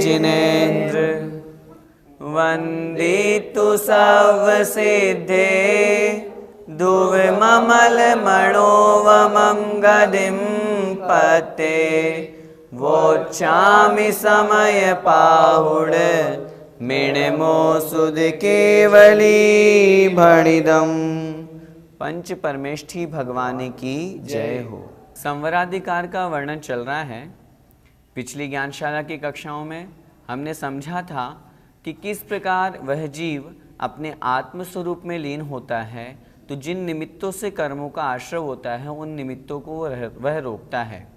जिनेन्द्र वंदितु सर्वसिद्धे दुर्ममल मनोवमं गदिं पते वोच्चामि समय पाहुड मिणमो सुध केवली भणिदम। पंच परमेष्ठी भगवान की जय हो। संवराधिकार का वर्णन चल रहा है। पिछली ज्ञानशाला की कक्षाओं में हमने समझा था कि किस प्रकार वह जीव अपने आत्म स्वरूप में लीन होता है तो जिन निमित्तों से कर्मों का आश्रय होता है उन निमित्तों को वह रोकता है।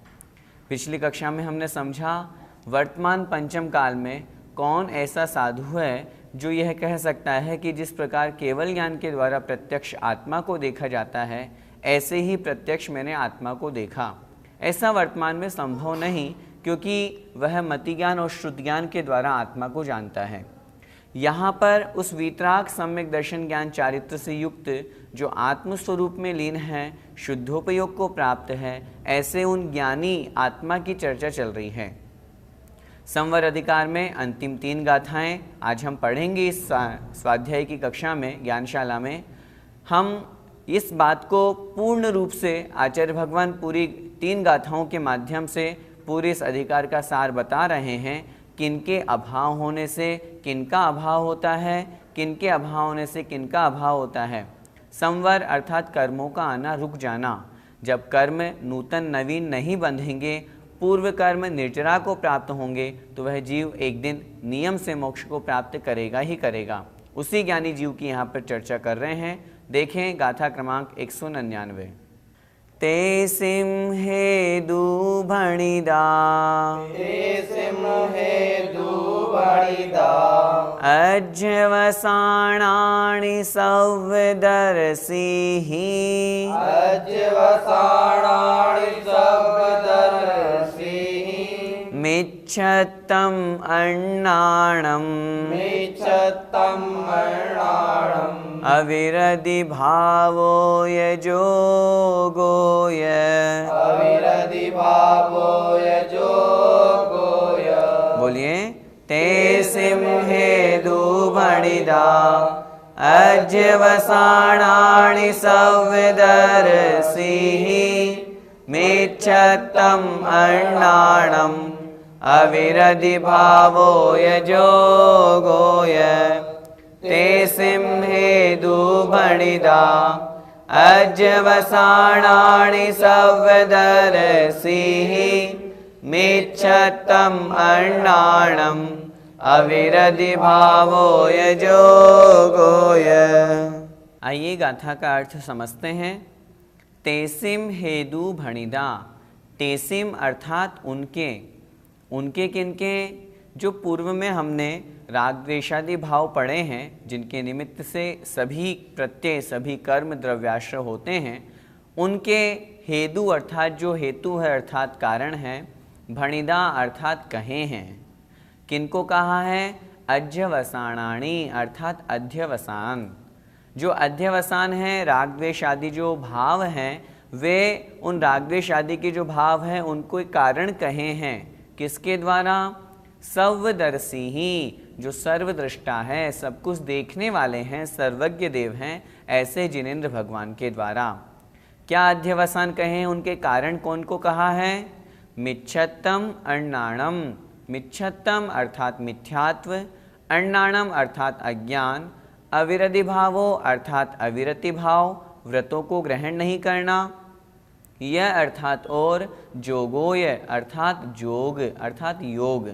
पिछली कक्षा में हमने समझा वर्तमान पंचम काल में कौन ऐसा साधु है जो यह कह सकता है कि जिस प्रकार केवल ज्ञान के द्वारा प्रत्यक्ष आत्मा को देखा जाता है ऐसे ही प्रत्यक्ष मैंने आत्मा को देखा। ऐसा वर्तमान में संभव नहीं, क्योंकि वह मति ज्ञान और श्रुति ज्ञान के द्वारा आत्मा को जानता है। यहाँ पर उस वीतराग सम्यक दर्शन ज्ञान चारित्र से युक्त जो आत्मस्वरूप में लीन है, शुद्धोपयोग को प्राप्त है, ऐसे उन ज्ञानी आत्मा की चर्चा चल रही है। संवर अधिकार में अंतिम 3 गाथाएं आज हम पढ़ेंगे। इस स्वाध्याय की कक्षा में, ज्ञानशाला में हम इस बात को पूर्ण रूप से आचार्य भगवान पूरी 3 गाथाओं के माध्यम से पूरे इस अधिकार का सार बता रहे हैं। किनके अभाव होने से किनका अभाव होता है, किनके अभाव होने से किनका अभाव होता है। संवर अर्थात कर्मों का आना रुक जाना। जब कर्म नूतन नवीन नहीं बंधेंगे, पूर्व कर्म निर्जरा को प्राप्त होंगे, तो वह जीव एक दिन नियम से मोक्ष को प्राप्त करेगा ही करेगा। उसी ज्ञानी जीव की यहाँ पर चर्चा कर रहे हैं। देखें गाथा क्रमांक 199। ते सिंहे दुभणिदा अज्यवसाणानि सव्यदर्शिहि मिच्छत्तम् अन्नाणम् अविरधि भावो यजोगोय बोलिए। ते सिंहे दुभणिदा अज्यवसाणानि सव्यदर्शिहि मिच्छत्तम् अन्नाणम् अविरधि भावो यजोगोय। ते सिंहे दुभणिदा अज्यवसाणानि सव्यदर्शिहि मिच्छत्तम् अन्नाणम् अविरधि भावो यजोगोय। आइए गाथा का अर्थ समझते हैं। तेसिम हेदु भणिदा। तेसिम अर्थात उनके किनके जो पूर्व में हमने राग द्वेषादि भाव पढ़े हैं, जिनके निमित्त से सभी प्रत्यय सभी कर्म द्रव्याश्रय होते हैं, उनके हेतु अर्थात जो हेतु है अर्थात कारण है, भणिदा अर्थात कहे हैं। किनको कहा है? अध्यवसाणानि अर्थात अध्यवसान। जो अध्यवसान है, राग द्वेष आदि जो भाव हैं, वे उन राग द्वेष आदि के जो भाव हैं उनको कारण कहे हैं। किसके द्वारा? सर्वदर्शी ही, जो सर्वदृष्टा है, सब कुछ देखने वाले हैं, सर्वज्ञ देव हैं, ऐसे जिनेन्द्र भगवान के द्वारा। क्या अध्यवसान कहे? उनके कारण कौन को कहा है? मिच्छत्तम अन्नाणम। मिच्छत्तम अर्थात मिथ्यात्व, अन्नाणम अर्थात अज्ञान, अविरधि भावो अर्थात अविरति भाव, व्रतों को ग्रहण नहीं करना, यह अर्थात और जोगोय अर्थात जोग अर्थात योग।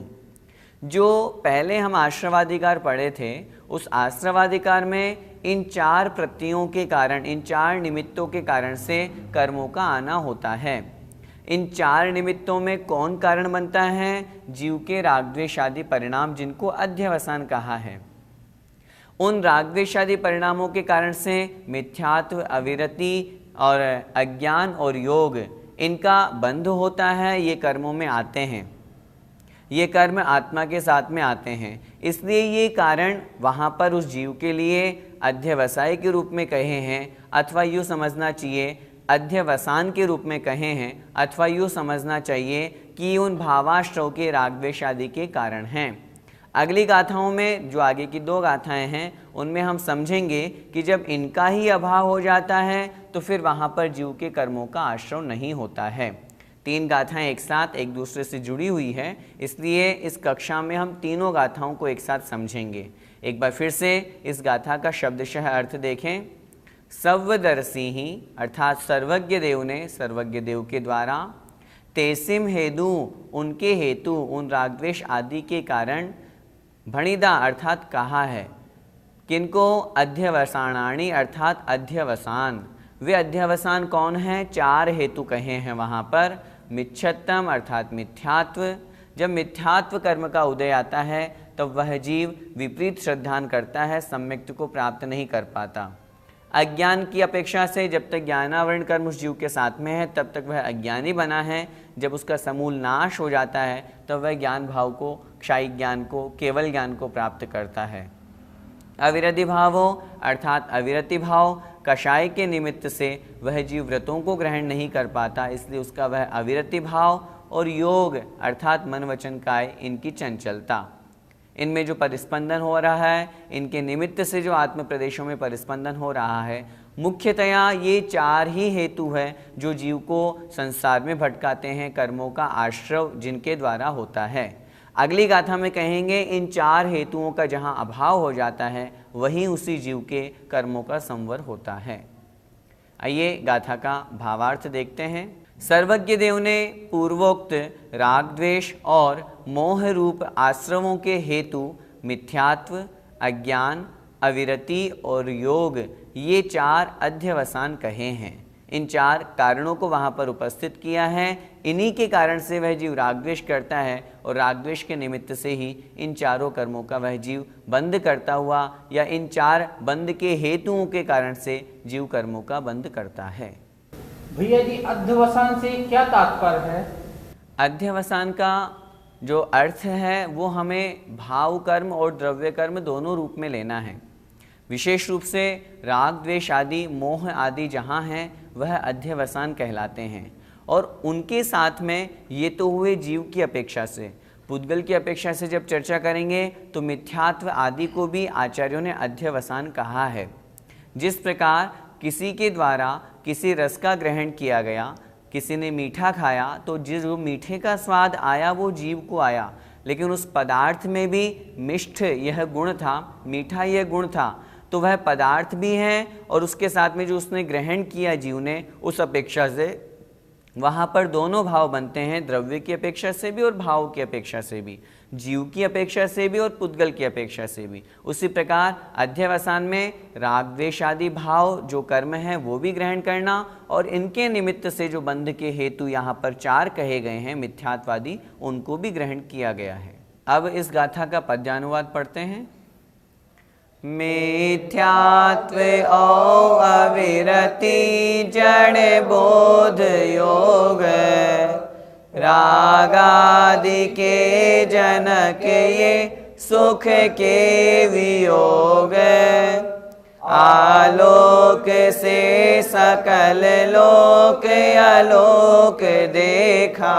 जो पहले हम आश्रवाधिकार पढ़े थे, उस आश्रवाधिकार में इन 4 प्रत्ययों के कारण, इन 4 निमित्तों के कारण से कर्मों का आना होता है। इन 4 निमित्तों में कौन कारण बनता है? जीव के रागद्वेषादि परिणाम, जिनको अध्यवसान कहा है। उन रागद्वेषादि परिणामों के कारण से मिथ्यात्व, अविरति और अज्ञान और योग, इनका बंध होता है। ये कर्मों में आते हैं, ये कर्म आत्मा के साथ में आते हैं। इसलिए ये कारण वहाँ पर उस जीव के लिए अध्यवसाय के रूप में कहे हैं, अथवा यूँ समझना चाहिए अध्यवसान के रूप में कहे हैं, अथवा यूँ समझना चाहिए कि उन भावाश्रव के राग द्वेष आदि के कारण हैं। अगली गाथाओं में जो आगे की 2 गाथाएं हैं उनमें हम समझेंगे कि जब इनका ही अभाव हो जाता है तो फिर वहाँ पर जीव के कर्मों का आश्रव नहीं होता है। 3 गाथाएं एक साथ एक दूसरे से जुड़ी हुई है, इसलिए इस कक्षा में हम तीनों गाथाओं को एक साथ समझेंगे। एक बार फिर से इस गाथा का शब्दशः अर्थ देखें। सर्वदर्शी ही अर्थात सर्वज्ञ देव ने, सर्वज्ञ देव के द्वारा, तेसिम हेदु उनके हेतु, उन रागद्वेष आदि के कारण, भणिदा अर्थात कहा है, किनको, अध्यवसाणाणी अर्थात अध्यवसान। वे अध्यवसान कौन है? 4 हेतु कहे हैं वहाँ पर। मिच्छत्तम अर्थात मिथ्यात्व, जब मिथ्यात्व कर्म का उदय आता है तब वह जीव विपरीत श्रद्धान करता है, सम्यक्त को प्राप्त नहीं कर पाता। अज्ञान की अपेक्षा से जब तक ज्ञानावरण कर्म उस जीव के साथ में है तब तक वह अज्ञानी बना है। जब उसका समूल नाश हो जाता है तब वह ज्ञान भाव को, क्षायी ज्ञान को, केवल ज्ञान को प्राप्त करता है। अविरति भावो अर्थात अविरति भाव, कषाय के निमित्त से वह जीव व्रतों को ग्रहण नहीं कर पाता, इसलिए उसका वह अविरति भाव। और योग अर्थात मन वचन काय, इनकी चंचलता, इनमें जो परिस्पंदन हो रहा है, इनके निमित्त से जो आत्म प्रदेशों में परिस्पंदन हो रहा है, मुख्यतया ये 4 ही हेतु है जो जीव को संसार में भटकाते हैं, कर्मों का आश्रव जिनके द्वारा होता है। अगली गाथा में कहेंगे इन 4 हेतुओं का जहाँ अभाव हो जाता है वहीं उसी जीव के कर्मों का संवर होता है। आइए गाथा का भावार्थ देखते हैं। सर्वज्ञ देव ने पूर्वोक्त राग द्वेष और मोह रूप आश्रमों के हेतु मिथ्यात्व, अज्ञान, अविरति और योग, ये 4 अध्यवसान कहे हैं। इन 4 कारणों को वहाँ पर उपस्थित किया है। इन्हीं के कारण से वह जीव रागद्वेष करता है और रागद्वेष के निमित्त से ही इन 4 कर्मों का वह जीव बंद करता हुआ, या इन 4 बंद के हेतुओं के कारण से जीव कर्मों का बंद करता है। भैया जी, अध्यवसान से क्या तात्पर्य है? अध्यवसान का जो अर्थ है वो हमें भाव कर्म और द्रव्य कर्म दोनों रूप में लेना है। विशेष रूप से राग द्वेष आदि, मोह आदि जहाँ हैं वह अध्यवसान कहलाते हैं। और उनके साथ में ये तो हुए जीव की अपेक्षा से, पुद्गल की अपेक्षा से जब चर्चा करेंगे तो मिथ्यात्व आदि को भी आचार्यों ने अध्यवसान कहा है। जिस प्रकार किसी के द्वारा किसी रस का ग्रहण किया गया, किसी ने मीठा खाया तो जो मीठे का स्वाद आया वो जीव को आया, लेकिन उस पदार्थ में भी मिष्ठ यह गुण था, मीठा यह गुण था, तो वह पदार्थ भी है और उसके साथ में जो उसने ग्रहण किया जीव ने, उस अपेक्षा से वहाँ पर दोनों भाव बनते हैं, द्रव्य की अपेक्षा से भी और भाव की अपेक्षा से भी, जीव की अपेक्षा से भी और पुद्गल की अपेक्षा से भी। उसी प्रकार अध्यवसान में राग द्वेष आदि भाव जो कर्म है वो भी ग्रहण करना, और इनके निमित्त से जो बंध के हेतु यहाँ पर 4 कहे गए हैं मिथ्यात्वादी, उनको भी ग्रहण किया गया है। अब इस गाथा का पद्यानुवाद पढ़ते हैं। मिथ्यात्व औ अविरति जड़ बोध योग, रागादि के जनक ये सुख के वियोग, आलोक से सकल लोक आलोक देखा,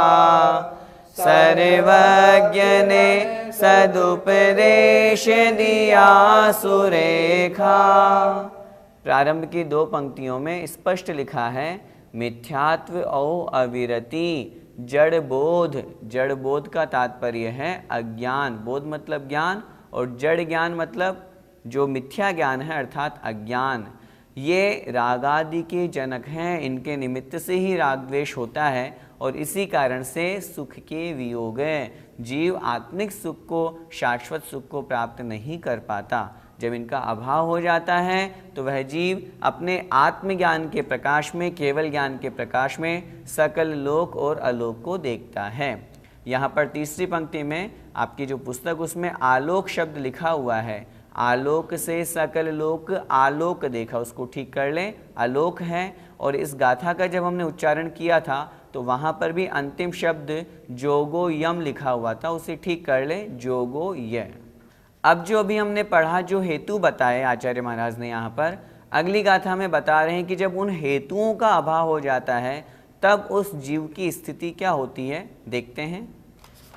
सर्वज्ञ ने सदुपदेश दिया सुरेखा। प्रारंभ की 2 पंक्तियों में स्पष्ट लिखा है मिथ्यात्व औ अविरति जड़ बोध। जड़ बोध का तात्पर्य है अज्ञान, बोध मतलब ज्ञान, और जड़ ज्ञान मतलब जो मिथ्या ज्ञान है अर्थात अज्ञान। ये रागादि के जनक हैं, इनके निमित्त से ही राग द्वेष होता है और इसी कारण से सुख के वियोग है। जीव आत्मिक सुख को, शाश्वत सुख को प्राप्त नहीं कर पाता। जब इनका अभाव हो जाता है तो वह जीव अपने आत्मज्ञान के प्रकाश में, केवल ज्ञान के प्रकाश में सकल लोक और अलोक को देखता है। यहाँ पर तीसरी पंक्ति में आपकी जो पुस्तक उसमें आलोक शब्द लिखा हुआ है, आलोक से सकल लोक आलोक देखा, उसको ठीक कर लें, आलोक है। और इस गाथा का जब हमने उच्चारण किया था तो वहाँ पर भी अंतिम शब्द जोगो यम लिखा हुआ था, उसे ठीक कर ले, जोगो य। अब जो अभी हमने पढ़ा, जो हेतु बताए आचार्य महाराज ने यहाँ पर, अगली गाथा में बता रहे हैं कि जब उन हेतुओं का अभाव हो जाता है तब उस जीव की स्थिति क्या होती है, देखते हैं।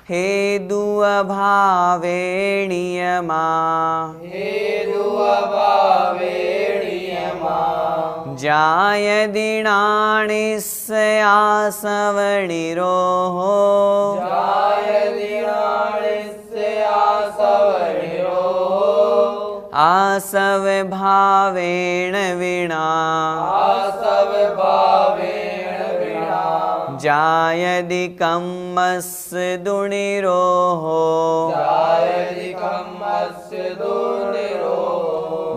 हेतु अभावे नियमा, हेतु अभावे नियमा, जायदिणानिस्यासवनिरोहो, आसवभावेन विना, जायदि कम्मस्य दुनिरोहो।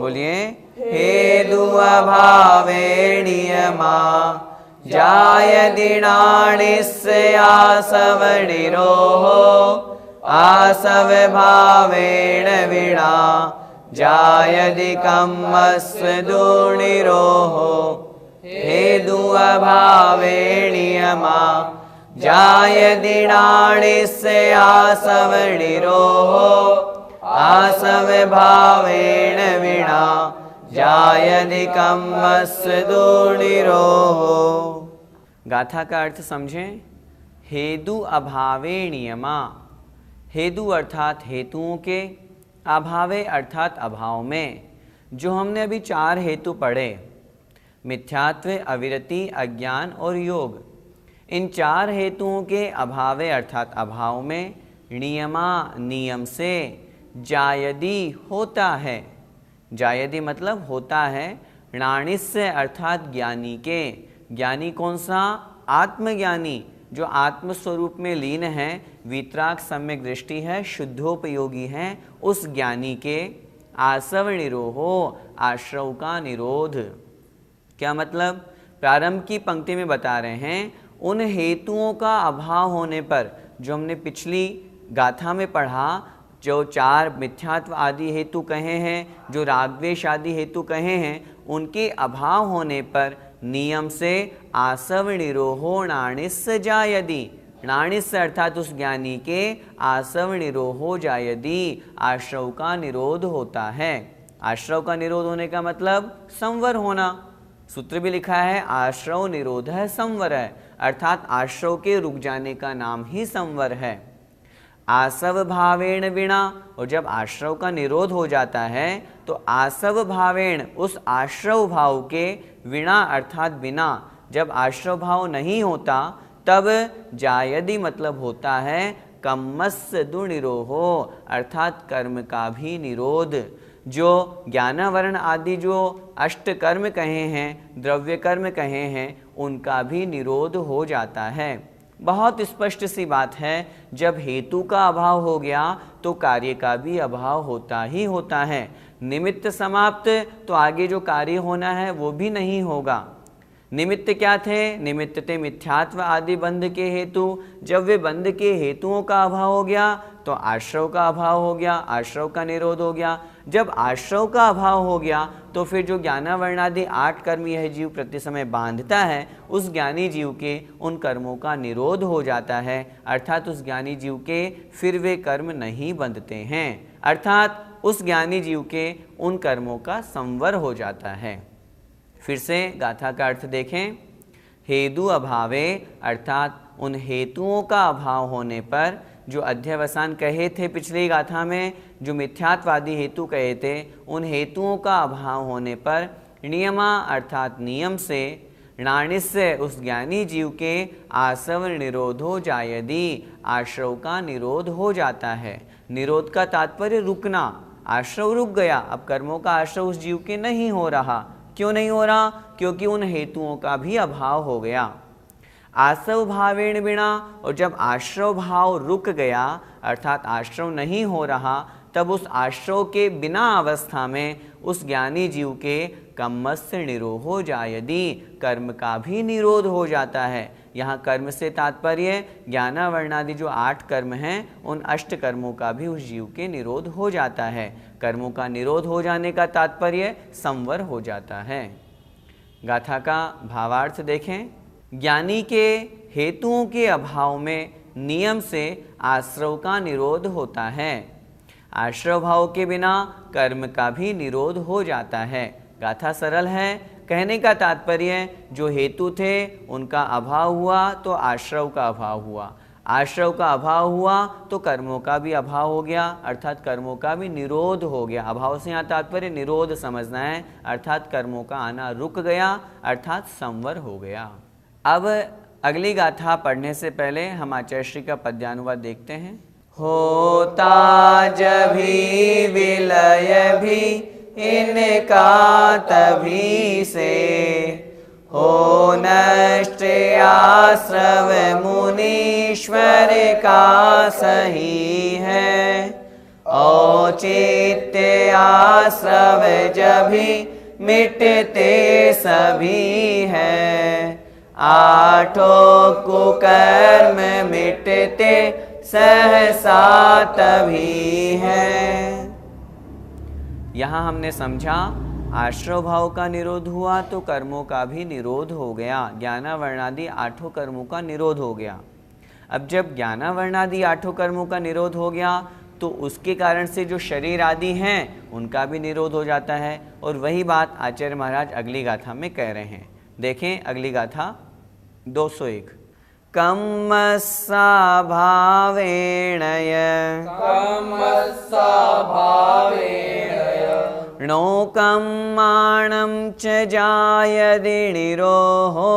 बोलिए, हेतु अभावे नियमा, जायदिणानिस्यासवनिरोहो, आसवभावेन विना, जायदि कम्मस्य दुनिरोहो। हेतु अभावे नियमा, जायदिणानिस्यासवनिरोहो, आसवभावेन विना, जायदि कम्मस्य दुनिरोहो। गाथा का अर्थ समझें। हेतु अभावे नियमा, हेतु अर्थात हेतुओं के, अभावे अर्थात अभाव में। जो हमने अभी 4 हेतु पढ़े, मिथ्यात्व, अविरति, अज्ञान और योग, इन 4 हेतुओं के अभावे अर्थात अभाव में, नियमा नियम से, जायदि होता है, जायदि मतलब होता है, णानिस्य अर्थात ज्ञानी के, ज्ञानी कौन सा, आत्मज्ञानी जो आत्मस्वरूप में लीन है, वीतराग सम्यक दृष्टि है, शुद्धोपयोगी है, उस ज्ञानी के, आसव निरोहो, आश्रव का निरोध। क्या मतलब, प्रारंभ की पंक्ति में बता रहे हैं उन हेतुओं का अभाव होने पर, जो हमने पिछली गाथा में पढ़ा, जो 4 मिथ्यात्व आदि हेतु कहे हैं, जो रागद्वेष आदि हेतु कहे हैं, उनके अभाव होने पर नियम से आसव निरोहो नाणिस्य जायदि, नाणिस्य अर्थात उस ज्ञानी के, आसव निरोहो जायदि आश्रव का निरोध होता है। आश्रव का निरोध होने का मतलब संवर होना। सूत्र भी लिखा है, आश्रव निरोध है संवर है, अर्थात आश्रव के रुक जाने का नाम ही संवर है। आसव भावेण विना, और जब आश्रव का निरोध हो जाता है तो आसव भावेण, उस आश्रव भाव के, विना अर्थात बिना, जब आश्रव भाव नहीं होता तब जायदि मतलब होता है कम्मस्य दुनिरोहो, अर्थात कर्म का भी निरोध। जो ज्ञानावरण आदि जो 8 कर्म कहे हैं, द्रव्य कर्म कहे हैं, उनका भी निरोध हो जाता है। बहुत स्पष्ट सी बात है, जब हेतु का अभाव हो गया तो कार्य का भी अभाव होता ही होता है। निमित्त समाप्त तो आगे जो कार्य होना है वो भी नहीं होगा। निमित्त क्या थे, निमित्त थे मिथ्यात्व आदि बंध के हेतु। जब वे बंध के हेतुओं का अभाव हो गया तो आश्रव का अभाव हो गया, आश्रव का निरोध हो गया। जब आश्रव का अभाव हो गया तो फिर जो ज्ञानावर्णादि 8 कर्म यह जीव प्रति समय बांधता है, उस ज्ञानी जीव के उन कर्मों का निरोध हो जाता है, अर्थात उस ज्ञानी जीव के फिर वे कर्म नहीं बंधते हैं, अर्थात उस ज्ञानी जीव के उन कर्मों का संवर हो जाता है। फिर से गाथा का अर्थ देखें। हेतु अभावे अर्थात उन हेतुओं का अभाव होने पर, जो अध्यवसान कहे थे पिछली गाथा में, जो मिथ्यात्वादी हेतु कहे थे, उन हेतुओं का अभाव होने पर नियमा अर्थात नियम से, नाणिस्य उस ज्ञानी जीव के, आसव निरोधो जायदि आश्रव का निरोध हो जाता है। निरोध का तात्पर्य रुकना, आश्रव रुक गया, अब कर्मों का आश्रव उस जीव के नहीं हो रहा। क्यों नहीं हो रहा? क्योंकि उन हेतुओं का भी अभाव हो गया। आसव भावेण बिना, और जब आश्रव भाव रुक गया अर्थात आश्रव नहीं हो रहा, तब उस आश्रव के बिना अवस्था में उस ज्ञानी जीव के कम्मस्य निरोहो जायदि, कर्म का भी निरोध हो जाता है। यहाँ कर्म से तात्पर्य ज्ञानावर्णादि जो 8 कर्म हैं, उन 8 कर्मों का भी उस जीव के निरोध हो जाता है। कर्मों का निरोध हो जाने का तात्पर्य संवर हो जाता है। गाथा का भावार्थ देखें। ज्ञानी के हेतुओं के अभाव में नियम से आश्रव का निरोध होता है। आश्रव भाव के बिना कर्म का भी निरोध हो जाता है। गाथा सरल है, कहने का तात्पर्य जो हेतु थे उनका अभाव हुआ तो आश्रव का अभाव हुआ, आश्रव का अभाव हुआ तो कर्मों का भी अभाव हो गया, अर्थात कर्मों का भी निरोध हो गया। अभाव से यहाँ तात्पर्य निरोध समझना है, अर्थात कर्मों का आना रुक गया, अर्थात संवर हो गया। अब अगली गाथा पढ़ने से पहले हम आचार्य श्री का पद्यानुवाद देखते हैं। होता जभी विलय भी इनका तभी से, हो नष्ट आश्रव मुनीश्वर का सही है। औचित्य आश्रव जभी मिटते सभी है, आठों कुकर्म मिटते सहसा तभी है। यहाँ हमने समझा आश्रव भाव का निरोध हुआ तो कर्मों का भी निरोध हो गया, ज्ञानावर्णादि आठों कर्मों का निरोध हो गया। अब जब ज्ञानावर्णादि आठों कर्मों का निरोध हो गया तो उसके कारण से जो शरीर आदि हैं उनका भी निरोध हो जाता है, और वही बात आचार्य महाराज अगली गाथा में कह रहे हैं। देखें अगली गाथा 201। कम्मस्सा भावेणय णोकम्माणं च जायति निरोहो,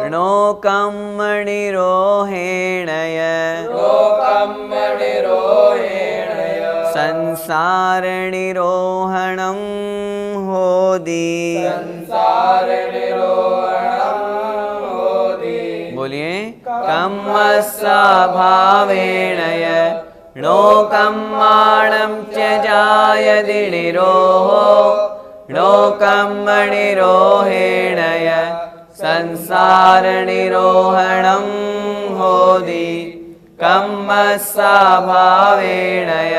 णोकम्मणिरोहेणय संसारनिरोहणं होदि। बोलिए कम्मस्सा भावेणय णोकम्माणं च जायति निरोहो, णोकम्मणिरोहेणय संसारनिरोहणं होदि। कम्मस्सा भावेणय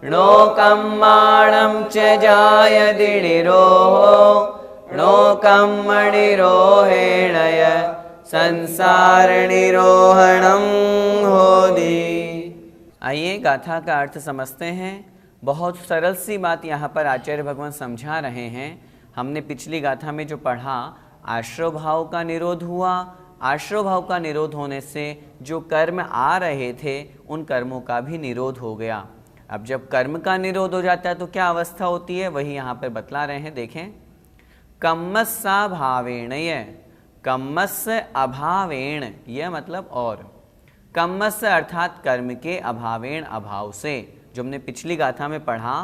णोकम्माणं च जायति निरोहो, णोकम्मणिरोहेणय संसारनिरोहणं होदि। आइए गाथा का अर्थ समझते हैं। बहुत सरल सी बात यहाँ पर आचार्य भगवान समझा रहे हैं। हमने पिछली गाथा में जो पढ़ा, आश्रव भाव का निरोध हुआ, आश्रव भाव का निरोध होने से जो कर्म आ रहे थे उन कर्मों का भी निरोध हो गया। अब जब कर्म का निरोध हो जाता है तो क्या अवस्था होती है, वही यहाँ पर बतला रहे हैं। देखें कम्मस्सा भावेणय, कम्मस्य अभावेण, यह मतलब और, कम्मस्य अर्थात कर्म के अभावेण अभाव से। जो हमने पिछली गाथा में पढ़ा,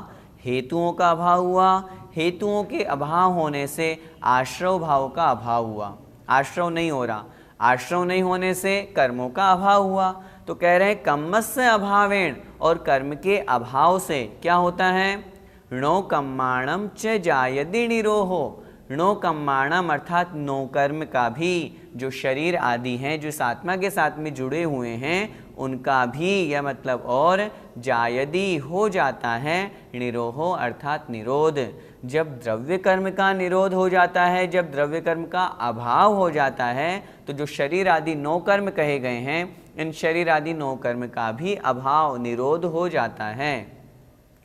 हेतुओं का अभाव हुआ, हेतुओं के अभाव होने से आश्रव भाव का अभाव हुआ, आश्रव नहीं हो रहा, आश्रव नहीं होने से कर्मों का अभाव हुआ। तो कह रहे हैं कम्मस्य अभावेण, और कर्म के अभाव से क्या होता है, णो कम्माणम च जायति निरोहो, णो कम्माणम अर्थात नो कर्म का भी, जो शरीर आदि हैं जो इस आत्मा के साथ में जुड़े हुए हैं उनका भी, यह मतलब और, जायदि हो जाता है, निरोहो अर्थात निरोध। जब द्रव्य कर्म का निरोध हो जाता है, जब द्रव्य कर्म का अभाव हो जाता है, तो जो शरीर आदि नौ कर्म कहे गए हैं, इन शरीर आदि नौ कर्म का भी अभाव निरोध हो जाता है।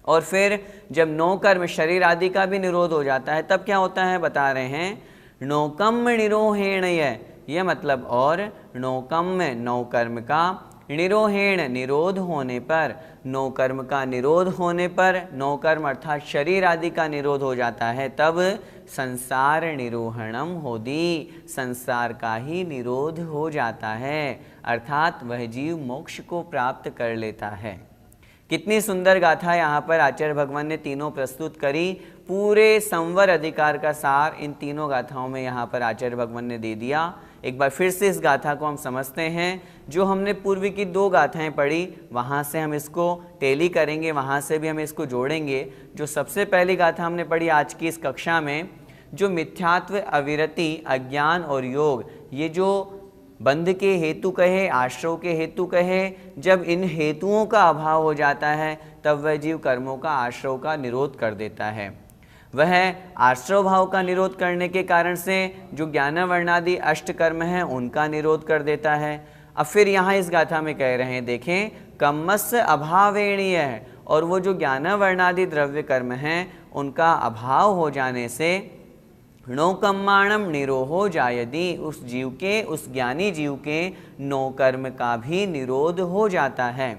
और फिर जब नौ कर्म शरीर आदि का भी निरोध हो जाता है तब क्या होता है, बता रहे हैं नौकम निरोहेणय, यह मतलब और, नौकम नौ कर्म का, निरोहेण निरोध होने पर, नौ कर्म का निरोध होने पर, नौ कर्म अर्थात शरीर आदि का निरोध हो जाता है, तब संसार निरोहणम होदि, संसार का ही निरोध हो जाता है, अर्थात वह जीव मोक्ष को प्राप्त कर लेता है। कितनी सुंदर गाथा यहाँ पर आचार्य भगवान ने तीनों प्रस्तुत करी। पूरे संवर अधिकार का सार इन तीनों गाथाओं में यहाँ पर आचार्य भगवान ने दे दिया। एक बार फिर से इस गाथा को हम समझते हैं। जो हमने पूर्व की दो गाथाएं पढ़ी वहाँ से हम इसको टेली करेंगे, वहाँ से भी हम इसको जोड़ेंगे। जो सबसे पहली गाथा हमने पढ़ी आज की इस कक्षा में, जो मिथ्यात्व, अविरति, अज्ञान और योग, ये जो बंध के हेतु कहे, आश्रव के हेतु कहे, जब इन हेतुओं का अभाव हो जाता है तब वह जीव कर्मों का, आश्रव का निरोध कर देता है। वह आश्रव भाव का निरोध करने के कारण से जो ज्ञानावर्णादि अष्ट कर्म हैं उनका निरोध कर देता है। अब फिर यहाँ इस गाथा में कह रहे हैं, देखें कम्मस्य अभावेणीय है, और वो जो ज्ञान वर्णादि द्रव्य कर्म हैं उनका अभाव हो जाने से नो कर्माणम निरोहो जायति, उस जीव के, उस ज्ञानी जीव के नो कर्म का भी निरोध हो जाता है।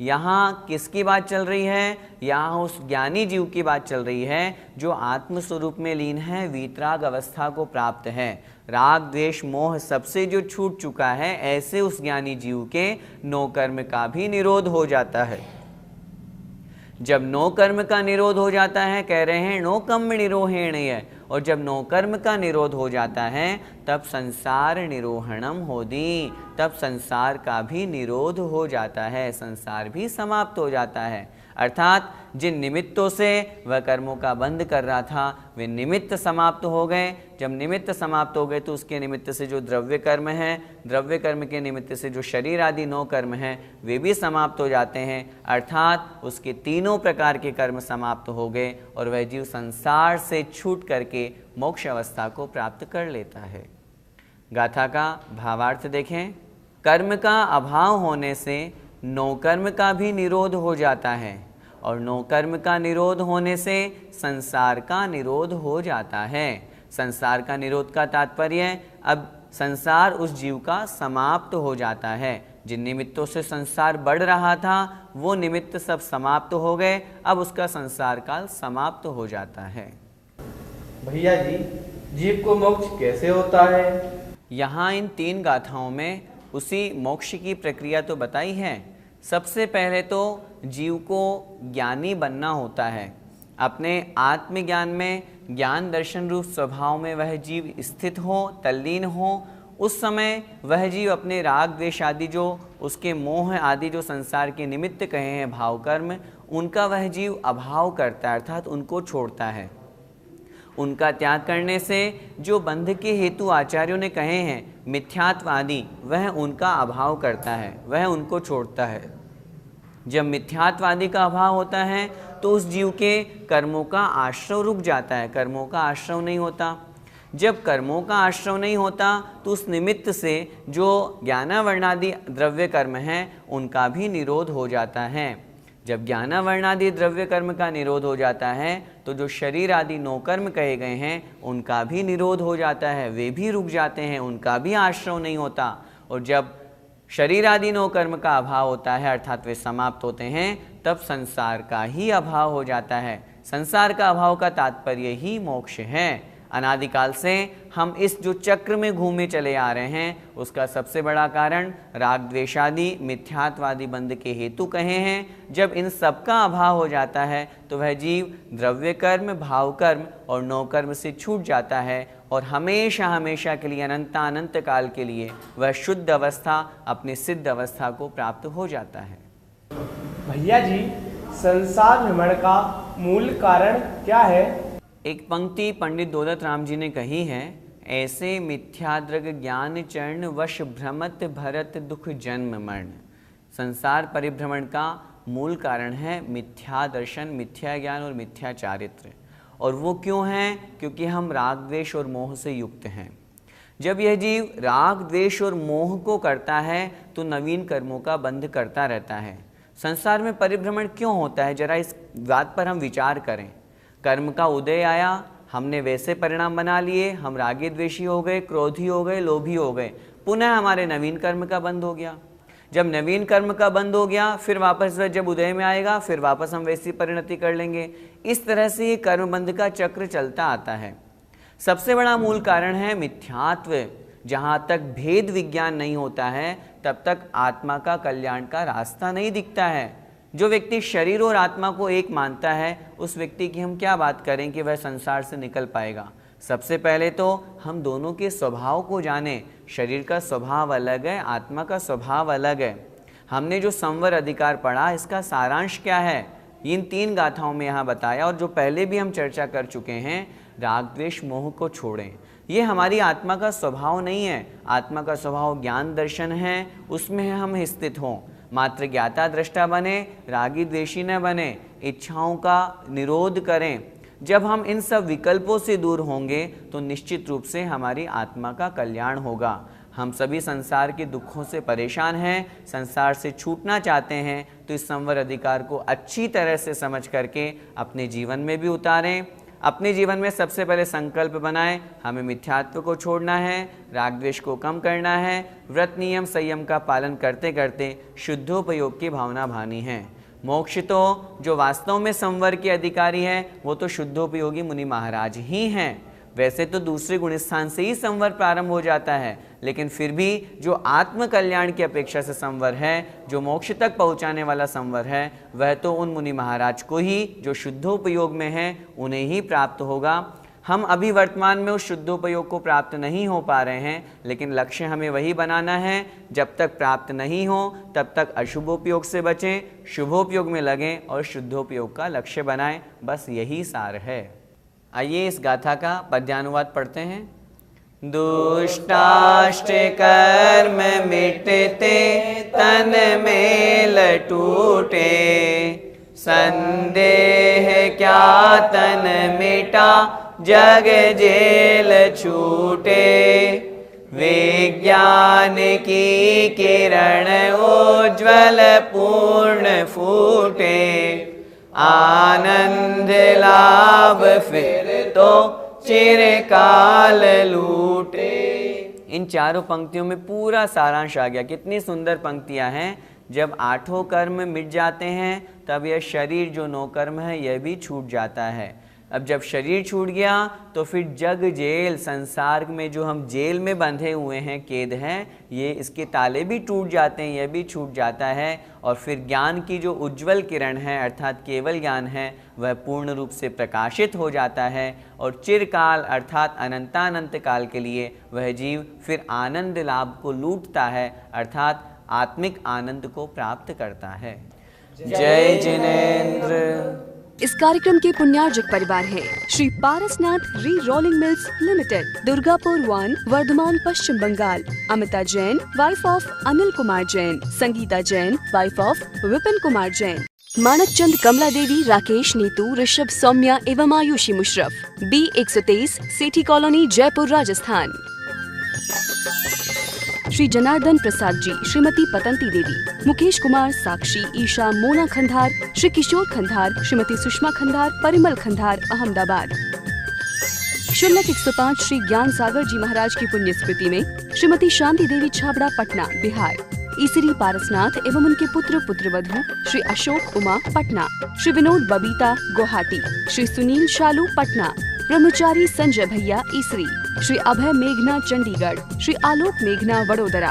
यहाँ किसकी बात चल रही है? यहाँ उस ज्ञानी जीव की बात चल रही है जो आत्म स्वरूप में लीन है, वीतराग अवस्था को प्राप्त है, राग द्वेष मोह सबसे जो छूट चुका है, ऐसे उस ज्ञानी जीव के नो कर्म का भी निरोध हो जाता है। जब नो कर्म का निरोध हो जाता है, कह रहे हैं नो कर्म निरोहेणय, और जब नो कर्म का निरोध हो जाता है तब संसार निरोहणम होदी, तब संसार का भी निरोध हो जाता है, संसार भी समाप्त हो जाता है। अर्थात जिन निमित्तों से वह कर्मों का बंध कर रहा था वे निमित्त समाप्त हो गए। जब निमित्त समाप्त हो गए तो उसके निमित्त से जो द्रव्य कर्म हैं, द्रव्य कर्म के निमित्त से जो शरीर आदि नो कर्म हैं वे भी समाप्त हो जाते हैं। अर्थात उसके तीनों प्रकार के कर्म समाप्त हो गए और वह जीव संसार से छूट करके मोक्ष अवस्था को प्राप्त कर लेता है। गाथा का भावार्थ देखें। कर्म का अभाव होने से नो कर्म का भी निरोध हो जाता है और नो कर्म का निरोध होने से संसार का निरोध हो जाता है। संसार का निरोध का तात्पर्य अब संसार उस जीव का समाप्त हो जाता है। जिन निमित्तों से संसार बढ़ रहा था वो निमित्त सब समाप्त हो गए, अब उसका संसार काल समाप्त हो जाता है। भैया जी, जीव को मोक्ष कैसे होता है? यहाँ इन 3 गाथाओं में उसी मोक्ष की प्रक्रिया तो बताई है। सबसे पहले तो जीव को ज्ञानी बनना होता है। अपने आत्मज्ञान में, ज्ञान दर्शन रूप स्वभाव में वह जीव स्थित हो, तल्लीन हो। उस समय वह जीव अपने राग द्वेष आदि, जो उसके मोह आदि जो संसार के निमित्त कहे हैं भाव कर्म, उनका वह जीव अभाव करता है, अर्थात उनको छोड़ता है। उनका त्याग करने से जो बंध के हेतु आचार्यों ने कहे हैं मिथ्यात्व आदि, वह उनका अभाव करता है, वह उनको छोड़ता है। जब मिथ्यात्व आदि का अभाव होता है तो उस जीव के कर्मों का आश्रव रुक जाता है, कर्मों का आश्रव नहीं होता। जब कर्मों का आश्रव नहीं होता तो उस निमित्त से जो ज्ञान वर्णादि द्रव्य कर्म हैं उनका भी निरोध हो जाता है। जब ज्ञान वर्णादि द्रव्य कर्म का निरोध हो जाता है तो जो शरीर आदि नो कर्म कहे गए हैं उनका भी निरोध हो जाता है, वे भी रुक जाते हैं, उनका भी आश्रव नहीं होता। और जब शरीर आदि नो कर्म का अभाव होता है अर्थात वे समाप्त होते हैं, तब संसार का ही अभाव हो जाता है। संसार का अभाव का तात्पर्य ही मोक्ष है। अनादिकाल से हम इस जो चक्र में घूमे चले आ रहे हैं उसका सबसे बड़ा कारण राग द्वेषादि मिथ्यात्वादि बंध के हेतु कहे हैं। जब इन सब का अभाव हो जाता है तो वह जीव द्रव्य कर्म, भाव कर्म और नो कर्म से छूट जाता है और हमेशा हमेशा के लिए, अनंत काल के लिए वह शुद्ध अवस्था, अपनी सिद्ध अवस्था को प्राप्त हो जाता है। भैया जी, संसार भ्रमण का मूल कारण क्या है? एक पंक्ति पंडित दौलत राम जी ने कही है, ऐसे मिथ्याद्रग ज्ञान चरण वश भ्रमत भरत दुख जन्म मरण। संसार परिभ्रमण का मूल कारण है मिथ्या दर्शन, मिथ्या ज्ञान और मिथ्या चारित्र। और वो क्यों है? क्योंकि हम राग द्वेष और मोह से युक्त हैं। जब यह जीव राग द्वेष और मोह को करता है तो नवीन कर्मों का बंध करता रहता है। संसार में परिभ्रमण क्यों होता है, जरा इस बात पर हम विचार करें। कर्म का उदय आया, हमने वैसे परिणाम बना लिए, हम रागी द्वेषी हो गए, क्रोधी हो गए, लोभी हो गए, पुनः हमारे नवीन कर्म का बंध हो गया। जब नवीन कर्म का बंद हो गया फिर वापस वह जब उदय में आएगा फिर वापस हम वैसी परिणति कर लेंगे। इस तरह से ये कर्म बंध का चक्र चलता आता है। सबसे बड़ा मूल कारण है मिथ्यात्व। जहाँ तक भेद विज्ञान नहीं होता है तब तक आत्मा का कल्याण का रास्ता नहीं दिखता है। जो व्यक्ति शरीर और आत्मा को एक मानता है उस व्यक्ति की हम क्या बात करें कि वह संसार से निकल पाएगा। सबसे पहले तो हम दोनों के स्वभाव को जानें। शरीर का स्वभाव अलग है, आत्मा का स्वभाव अलग है। हमने जो संवर अधिकार पढ़ा इसका सारांश क्या है, इन 3 गाथाओं में यहाँ बताया और जो पहले भी हम चर्चा कर चुके हैं। राग द्वेष मोह को छोड़ें, ये हमारी आत्मा का स्वभाव नहीं है। आत्मा का स्वभाव ज्ञान दर्शन है, उसमें हम स्थित हों। मात्र ज्ञाता दृष्टा बने, रागी द्वेषी न बने, इच्छाओं का निरोध करें। जब हम इन सब विकल्पों से दूर होंगे तो निश्चित रूप से हमारी आत्मा का कल्याण होगा। हम सभी संसार के दुखों से परेशान हैं, संसार से छूटना चाहते हैं, तो इस संवर अधिकार को अच्छी तरह से समझ करके अपने जीवन में भी उतारें। अपने जीवन में सबसे पहले संकल्प बनाएं, हमें मिथ्यात्व को छोड़ना है, राग द्वेष को कम करना है, व्रत नियम संयम का पालन करते करते शुद्धोपयोग की भावना भानी है। मोक्ष तो जो वास्तव में संवर के अधिकारी हैं वो तो शुद्धोपयोगी मुनि महाराज ही हैं। वैसे तो दूसरे गुण स्थान से ही संवर प्रारंभ हो जाता है, लेकिन फिर भी जो आत्म कल्याण की अपेक्षा से संवर है, जो मोक्ष तक पहुंचाने वाला संवर है, वह तो उन मुनि महाराज को ही जो शुद्धोपयोग में है उन्हें ही प्राप्त होगा। हम अभी वर्तमान में उस शुद्धोपयोग को प्राप्त नहीं हो पा रहे हैं, लेकिन लक्ष्य हमें वही बनाना है। जब तक प्राप्त नहीं हो तब तक अशुभोपयोग से बचें, शुभोपयोग में लगें और शुद्धोपयोग का लक्ष्य बनाएं। बस यही सार है। आइए इस गाथा का पद्यानुवाद पढ़ते हैं। दुष्टाष्ट कर्म मिटते तन मेल टूटे, संदेह क्या तन मिटा जग जेल छूटे। विज्ञान की किरण उज्ज्वल पूर्ण फूटे, आनंद लाभ फिर तो चिरकाल लूटे। इन चारों पंक्तियों में पूरा सारांश आ गया। कितनी सुंदर पंक्तियां हैं। जब आठों कर्म मिट जाते हैं तब यह शरीर जो 9 कर्म है यह भी छूट जाता है। अब जब शरीर छूट गया तो फिर जग जेल, संसार में जो हम जेल में बंधे हुए हैं, कैद हैं, ये इसके ताले भी टूट जाते हैं, यह भी छूट जाता है। और फिर ज्ञान की जो उज्ज्वल किरण है अर्थात केवल ज्ञान है वह पूर्ण रूप से प्रकाशित हो जाता है और चिरकाल अर्थात अनंतानंत काल के लिए वह जीव फिर आनंद लाभ को लूटता है अर्थात आत्मिक आनंद को प्राप्त करता है। जय जिनेंद्र। इस कार्यक्रम के पुण्यार्जक परिवार है Shri Parasnath re rolling mills limited, Durgapur 1, Bardhaman, Paschim Bangal. Amita Jain, wife of Anil Kumar Jain. Sangeeta Jain, wife of Vipin Kumar Jain. Manak Chand, Kamala Devi, Rakesh, Neetu, Rishabh, Saumya एवं आयुषी मुशरफ। B123, Sethi colony, Jaipur, Rajasthan. श्री जनार्दन प्रसाद जी, श्रीमती पतंती देवी, मुकेश कुमार, साक्षी, ईशा, मोना खंधार, श्री किशोर खंधार, श्रीमती सुषमा खंधार, परिमल खंधार, अहमदाबाद। शुल्लक 105 श्री ज्ञान सागर जी महाराज की पुण्य स्मृति में श्रीमती शांति देवी छाबड़ा, पटना, बिहार। ईसरी पारसनाथ एवं उनके पुत्र पुत्रवधू श्री अशोक उमा, पटना। श्री विनोद बबीता, गुवाहाटी। श्री सुनील शालू, पटना। ब्रह्मचारी संजय भैया, ईसरी। श्री अभय मेघना, चंडीगढ़। श्री आलोक मेघना, वडोदरा।